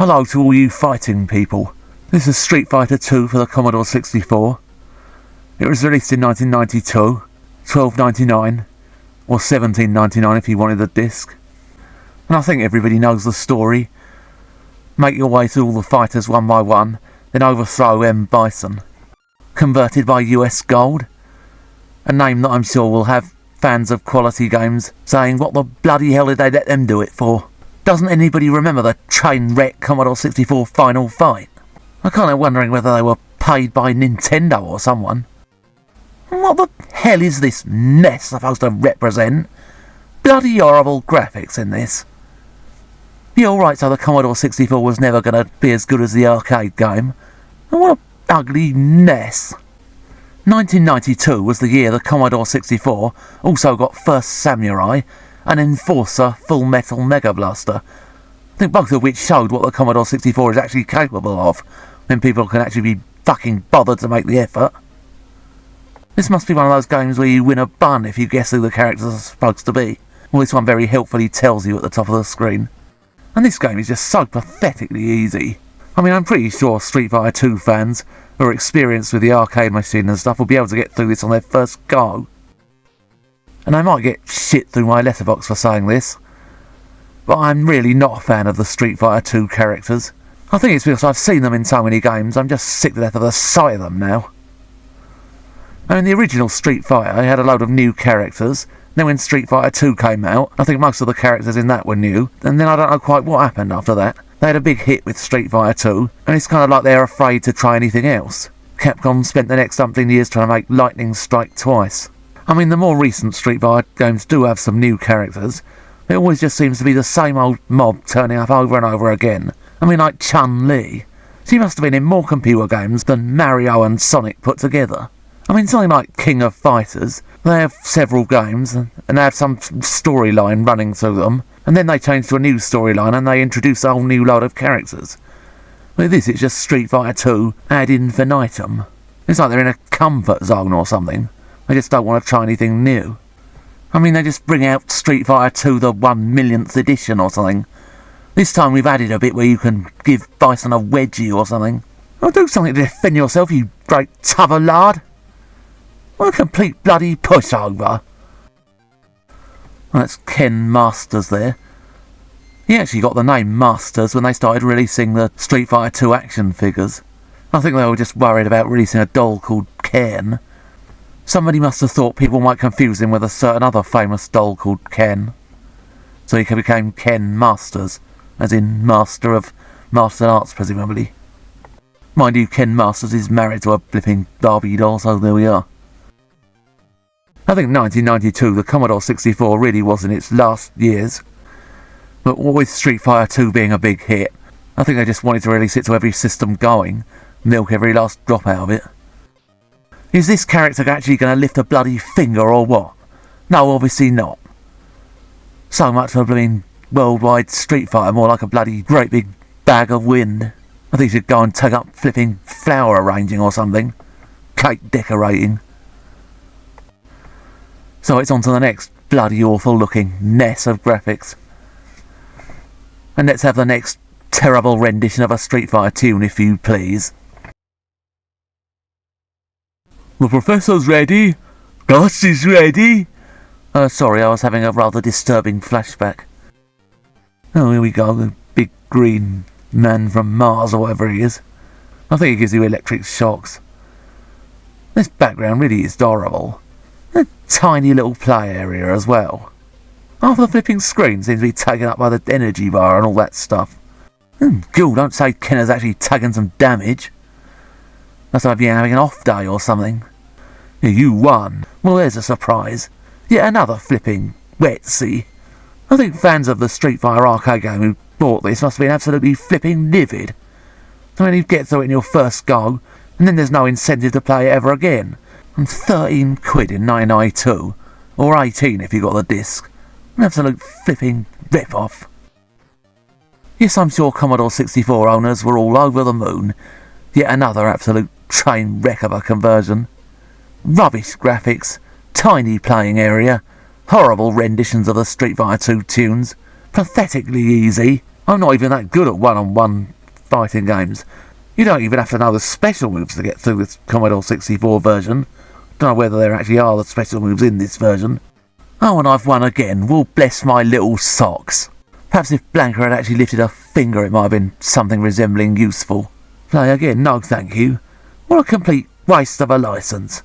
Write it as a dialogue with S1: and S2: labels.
S1: Hello to all you fighting people. This is Street Fighter 2 for the Commodore 64. It was released in 1992, $12.99, or $17.99 if you wanted the disc. And I think everybody knows the story. Make your way through all the fighters one by one, then overthrow M. Bison. Converted by US Gold, a name that I'm sure will have fans of quality games saying what the bloody hell did they let them do it for? Doesn't anybody remember the train wreck Commodore 64 final fight? I'm kind of wondering whether they were paid by Nintendo or someone. What the hell is this mess supposed to represent? Bloody horrible graphics in this. Yeah, alright, so the Commodore 64 was never going to be as good as the arcade game. And what an ugly mess. 1992 was the year the Commodore 64 also got First Samurai and Enforcer Full Metal Mega Blaster. I think both of which showed what the Commodore 64 is actually capable of, when people can actually be fucking bothered to make the effort. This must be one of those games where you win a bun if you guess who the characters are supposed to be. Well, this one very helpfully tells you at the top of the screen. And this game is just so pathetically easy. I mean, I'm pretty sure Street Fighter 2 fans who are experienced with the arcade machine and stuff will be able to get through this on their first go. And I might get shit through my letterbox for saying this, but I'm really not a fan of the Street Fighter 2 characters. I think it's because I've seen them in so many games, I'm just sick to death of the sight of them now. I mean, the original Street Fighter had a load of new characters. Then when Street Fighter 2 came out, I think most of the characters in that were new, and then I don't know quite what happened after that. They had a big hit with Street Fighter 2, and it's kind of like they're afraid to try anything else. Capcom spent the next something years trying to make Lightning Strike twice. I mean, the more recent Street Fighter games do have some new characters. It always just seems to be the same old mob turning up over and over again. I mean, like Chun-Li. She must have been in more computer games than Mario and Sonic put together. I mean, something like King of Fighters, they have several games, and they have some storyline running through them, and then they change to a new storyline and they introduce a whole new load of characters. With this, it's just Street Fighter 2 ad infinitum. It's like they're in a comfort zone or something. They just don't want to try anything new. I mean, they just bring out Street Fighter 2 the 1,000,000th edition or something. This time we've added a bit where you can give Bison a wedgie or something. Oh, do something to defend yourself, you great tub of lard. What a complete bloody pushover. That's Ken Masters there. He actually got the name Masters when they started releasing the Street Fighter 2 action figures. I think they were just worried about releasing a doll called Ken. Somebody must have thought people might confuse him with a certain other famous doll called Ken. So he became Ken Masters, as in Master of Martial Arts, presumably. Mind you, Ken Masters is married to a flipping Barbie doll, so there we are. I think 1992, the Commodore 64 really was in its last years. But with Street Fighter 2 being a big hit, I think they just wanted to release it to every system going, milk every last drop out of it. Is this character actually going to lift a bloody finger or what? No, obviously not. So much for blooming worldwide Street Fighter, more like a bloody great big bag of wind. I think he should go and take up flipping flower arranging or something. Cake decorating. So it's on to the next bloody awful looking mess of graphics. And let's have the next terrible rendition of a Street Fighter tune, if you please. The Professor's ready. Gus is ready. Sorry, I was having a rather disturbing flashback. Oh, here we go, the big green man from Mars or whatever he is. I think he gives you electric shocks. This background really is adorable. A tiny little play area as well. Half the flipping screen seems to be taken up by the energy bar and all that stuff. Cool, don't say Kenner's actually taken some damage. Must have been having an off day or something. You won. Well, there's a surprise. Yet another flipping wetsy. I think fans of the Street Fighter arcade game who bought this must have been absolutely flipping livid. I mean, you get through it in your first go, and then there's no incentive to play it ever again. And 13 quid in 1992, or 18 if you got the disc. An absolute flipping rip-off. Yes, I'm sure Commodore 64 owners were all over the moon. Yet another absolute train wreck of a conversion. Rubbish graphics, tiny playing area, horrible renditions of the Street Fighter 2 tunes, pathetically easy, I'm not even that good at one-on-one fighting games. You don't even have to know the special moves to get through this Commodore 64 version. Don't know whether there actually are the special moves in this version. Oh, and I've won again. Well, bless my little socks. Perhaps if Blanca had actually lifted her finger, it might have been something resembling useful. Play again? No, thank you. What a complete waste of a licence.